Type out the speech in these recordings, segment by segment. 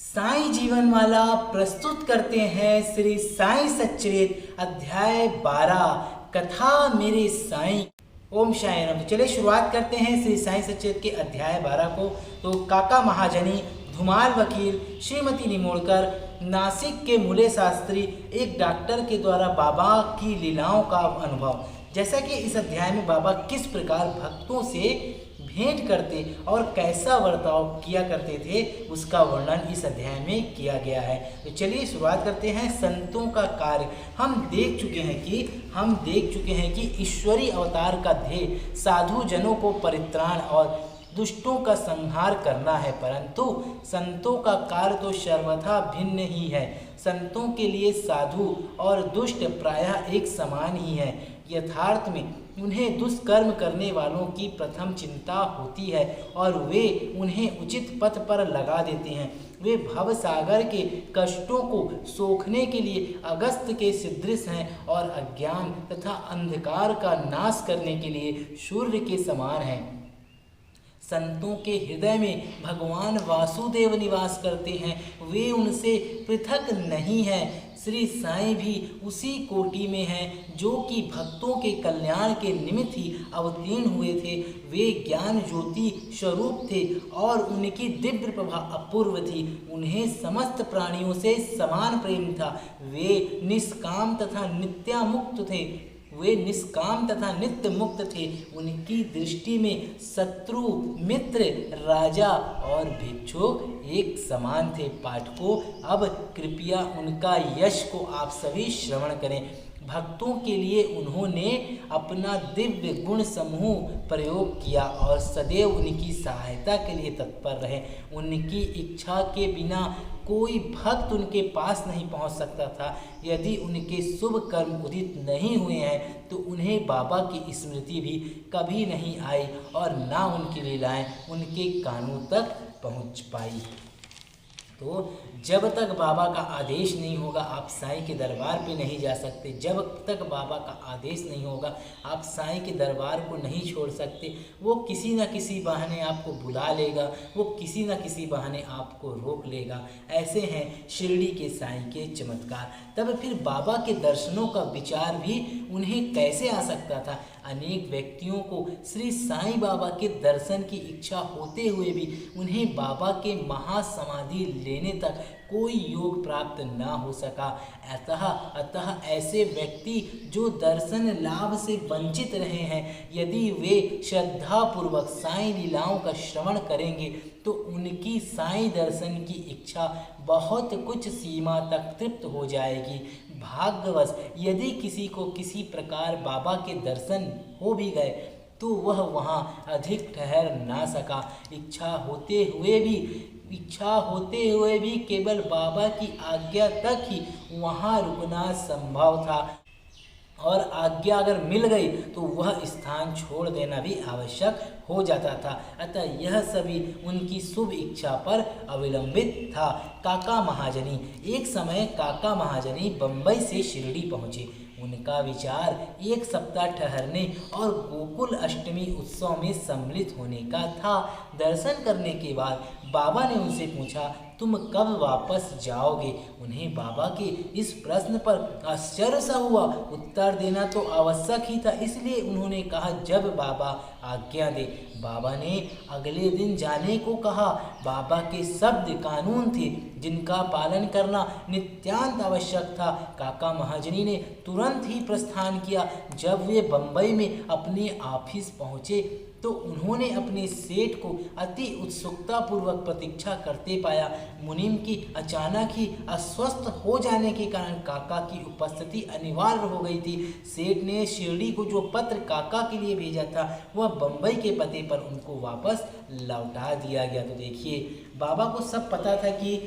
साईं जीवनमाला प्रस्तुत करते हैं श्री साईं सच्चरित अध्याय 12 कथा मेरे साईं। ओम साईं राम। तो चलिए शुरुआत करते हैं श्री साईं सच्चरित के अध्याय 12 को। तो काका महाजनी, धुमाल वकील, श्रीमती निमोड़कर, नासिक के मूले शास्त्री, एक डॉक्टर के द्वारा बाबा की लीलाओं का अनुभव। जैसा कि इस अध्याय में बाबा किस प्रकार भक्तों से भेंट करते और कैसा बर्ताव किया करते थे उसका वर्णन इस अध्याय में किया गया है। तो चलिए शुरुआत करते हैं। संतों का कार्य हम देख चुके हैं कि ईश्वरीय अवतार का ध्येय साधु जनों को परित्राण और दुष्टों का संहार करना है, परंतु संतों का कार्य तो सर्वथा भिन्न ही है। संतों के लिए साधु और दुष्ट प्रायः एक समान ही है। यथार्थ में उन्हें दुष्कर्म करने वालों की प्रथम चिंता होती है और वे उन्हें उचित पथ पर लगा देते हैं। वे भवसागर के कष्टों को सोखने के लिए अगस्त के सदृश हैं और अज्ञान तथा अंधकार का नाश करने के लिए सूर्य के समान हैं। संतों के हृदय में भगवान वासुदेव निवास करते हैं, वे उनसे पृथक नहीं हैं। श्री साईं भी उसी कोटि में हैं जो कि भक्तों के कल्याण के निमित्त ही अवतीर्ण हुए थे। वे ज्ञान ज्योति स्वरूप थे और उनकी दिव्य प्रभा अपूर्व थी। उन्हें समस्त प्राणियों से समान प्रेम था। वे निष्काम तथा नित्य मुक्त थे। उनकी दृष्टि में शत्रु, मित्र, राजा और भिक्षुक एक समान थे। पाठकों, अब कृपया उनका यश को आप सभी श्रवण करें। भक्तों के लिए उन्होंने अपना दिव्य गुण समूह प्रयोग किया और सदैव उनकी सहायता के लिए तत्पर रहे। उनकी इच्छा के बिना कोई भक्त उनके पास नहीं पहुंच सकता था। यदि उनके शुभ कर्म उदित नहीं हुए हैं तो उन्हें बाबा की स्मृति भी कभी नहीं आई और ना उनकी लीलाएं उनके कानों तक पहुंच पाई। तो जब तक बाबा का आदेश नहीं होगा आप साईं के दरबार पे नहीं जा सकते। जब तक बाबा का आदेश नहीं होगा आप साईं के दरबार को नहीं छोड़ सकते। वो किसी न किसी बहाने आपको बुला लेगा, वो किसी न किसी बहाने आपको रोक लेगा। ऐसे हैं शिरडी के साईं के चमत्कार। तब फिर बाबा के दर्शनों का विचार भी उन्हें कैसे आ सकता था। अनेक व्यक्तियों को श्री साईं बाबा के दर्शन की इच्छा होते हुए भी उन्हें बाबा के महासमाधि लेने तक कोई योग प्राप्त ना हो सका। अतः ऐसे व्यक्ति जो दर्शन लाभ से वंचित रहे हैं, यदि वे श्रद्धापूर्वक साईं लीलाओं का श्रवण करेंगे तो उनकी साईं दर्शन की इच्छा बहुत कुछ सीमा तक तृप्त हो जाएगी। भाग्यवश यदि किसी को किसी प्रकार बाबा के दर्शन हो भी गए तो वह वहाँ अधिक ठहर ना सका। इच्छा होते हुए भी केवल बाबा की आज्ञा तक ही वहाँ रुकना संभव था और आज्ञा अगर मिल गई तो वह स्थान छोड़ देना भी आवश्यक हो जाता था। अतः यह सभी उनकी शुभ इच्छा पर अवलंबित था। काका महाजनी। एक समय काका महाजनी बम्बई से शिरडी पहुँचे। उनका विचार एक सप्ताह ठहरने और गोकुल अष्टमी उत्सव में सम्मिलित होने का था। दर्शन करने के बाद बाबा ने उनसे पूछा, तुम कब वापस जाओगे? उन्हें बाबा के इस प्रश्न पर आश्चर्य सा हुआ। उत्तर देना तो आवश्यक ही था, इसलिए उन्होंने कहा, जब बाबा आज्ञा दे। बाबा ने अगले दिन जाने को कहा। बाबा के शब्द कानून थे जिनका पालन करना नित्यांत आवश्यक था। काका महाजनी ने तुरंत ही प्रस्थान किया। जब वे बम्बई में अपने ऑफिस पहुँचे तो उन्होंने अपने सेठ को अति उत्सुकतापूर्वक प्रतीक्षा करते पाया। मुनीम की अचानक ही अस्वस्थ हो जाने के कारण काका की उपस्थिति अनिवार्य हो गई थी। सेठ ने शिरडी को जो पत्र काका के लिए भेजा था वह बम्बई के पते पर उनको वापस लौटा दिया गया। तो देखिए, बाबा को सब पता था कि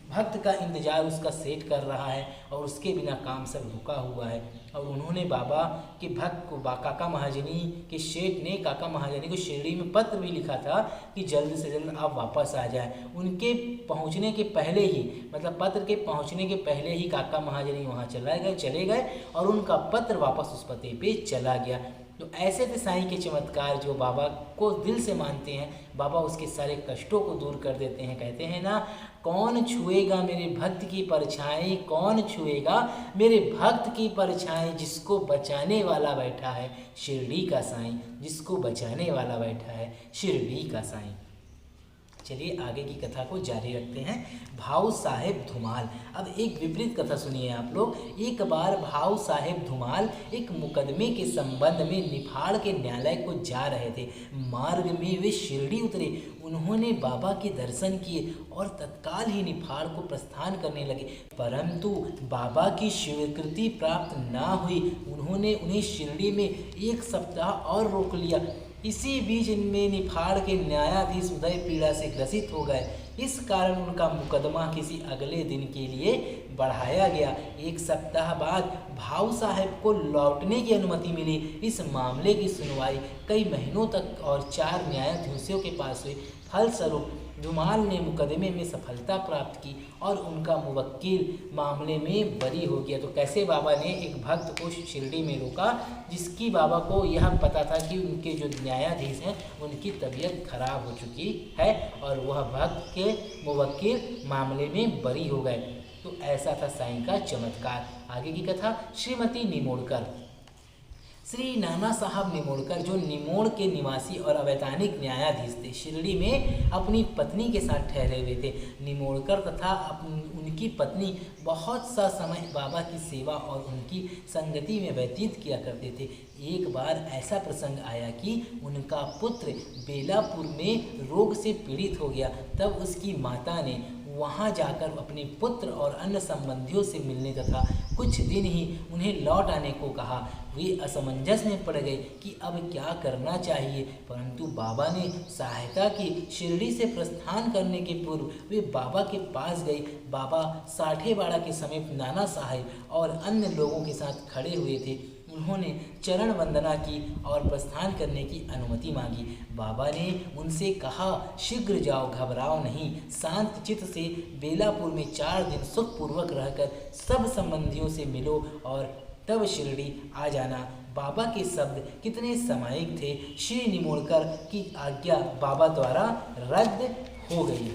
भक्त का इंतजार उसका सेठ कर रहा है और उसके बिना काम सब रुका हुआ है। और उन्होंने बाबा के भक्त को काका महाजनी के सेठ ने काका महाजनी को शिरडी में पत्र भी लिखा था कि जल्द से जल्द आप वापस आ जाएं। उनके पहुंचने के पहले ही, मतलब पत्र के पहुंचने के पहले ही काका महाजनी वहां चले गए और उनका पत्र वापस उस पते पे चला गया। तो ऐसे थे साईं के चमत्कार, जो बाबा को दिल से मानते हैं, बाबा उसके सारे कष्टों को दूर कर देते हैं। कहते हैं ना, कौन छुएगा मेरे भक्त की परछाई, कौन छुएगा मेरे भक्त की परछाई, जिसको बचाने वाला बैठा है शिरडी का साईं, जिसको बचाने वाला बैठा है शिरडी का साईं। चलिए आगे की कथा को जारी रखते हैं। भाऊ साहेब धुमाल। अब एक विपरीत कथा सुनिए आप लोग। एक बार भाऊ साहेब धुमाल एक मुकदमे के संबंध में निफाड़ के न्यायालय को जा रहे थे। मार्ग में वे शिरडी उतरे। उन्होंने बाबा के दर्शन किए और तत्काल ही निफाड़ को प्रस्थान करने लगे, परंतु बाबा की स्वीकृति प्राप्त ना हुई। उन्होंने उन्हें शिरडी में 1 सप्ताह और रोक लिया। इसी बीच इनमें निफाड़ के न्यायाधीश उदय पीड़ा से ग्रसित हो गए। इस कारण उनका मुकदमा किसी अगले दिन के लिए बढ़ाया गया। 1 सप्ताह बाद भाऊ साहब को लौटने की अनुमति मिली। इस मामले की सुनवाई कई महीनों तक और 4 न्यायाधीशों के पास हुई। फलस्वरूप धुमाल ने मुकदमे में सफलता प्राप्त की और उनका मुवक्किल मामले में बरी हो गया। तो कैसे बाबा ने एक भक्त को शिरडी में रोका, जिसकी बाबा को यह पता था कि उनके जो न्यायाधीश हैं उनकी तबीयत खराब हो चुकी है, और वह भक्त के मुवक्किल मामले में बरी हो गए। तो ऐसा था साईं का चमत्कार। आगे की कथा। श्रीमती निमोड़कर। श्री नाना साहब निमोड़कर, जो निमोड़ के निवासी और अवैधानिक न्यायाधीश थे, शिरडी में अपनी पत्नी के साथ ठहरे हुए थे। निमोड़कर तथा उनकी पत्नी बहुत सा समय बाबा की सेवा और उनकी संगति में व्यतीत किया करते थे। एक बार ऐसा प्रसंग आया कि उनका पुत्र बेलापुर में रोग से पीड़ित हो गया। तब उसकी माता ने वहां जाकर अपने पुत्र और अन्य संबंधियों से मिलने तथा कुछ दिन ही उन्हें लौट आने को कहा। वे असमंजस में पड़ गए कि अब क्या करना चाहिए, परंतु बाबा ने सहायता की। शिरडी से प्रस्थान करने के पूर्व वे बाबा के पास गए। बाबा साठेबाड़ा के समीप नाना साहब और अन्य लोगों के साथ खड़े हुए थे। उन्होंने चरण वंदना की और प्रस्थान करने की अनुमति मांगी। बाबा ने उनसे कहा, शीघ्र जाओ, घबराओ नहीं, शांत चित्त से बेलापुर में 4 दिन सुखपूर्वक रहकर सब संबंधियों से मिलो और तब शिरडी आ जाना। बाबा के शब्द कितने सामयिक थे। श्री निमोड़कर की आज्ञा बाबा द्वारा रद्द हो गई।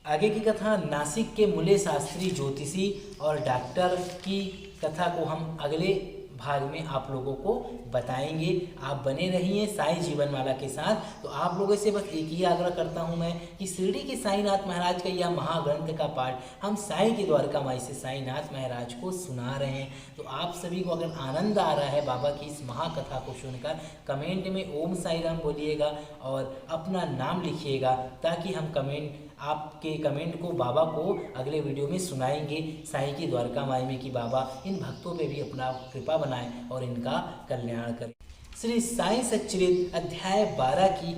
आगे की कथा। नासिक के मूले शास्त्री ज्योतिषी और डॉक्टर की कथा को हम अगले भाग में आप लोगों को बताएंगे। आप बने रहिए साईं जीवनमाला के साथ। तो आप लोगों से बस एक ही आग्रह करता हूं मैं कि शिरडी के साईनाथ महाराज का यह महाग्रंथ का पाठ हम साईं की द्वारका माई से साईनाथ महाराज को सुना रहे हैं। तो आप सभी को अगर आनंद आ रहा है बाबा की इस महाकथा को सुनकर, कमेंट में ओम साई राम बोलिएगा और अपना नाम लिखिएगा, ताकि हम आपके कमेंट को बाबा को अगले वीडियो में सुनाएंगे साईं की द्वारका माई में, कि बाबा इन भक्तों पे भी अपना कृपा बनाएं और इनका कल्याण करें। श्री साईं सच्चरित्र अध्याय 12 की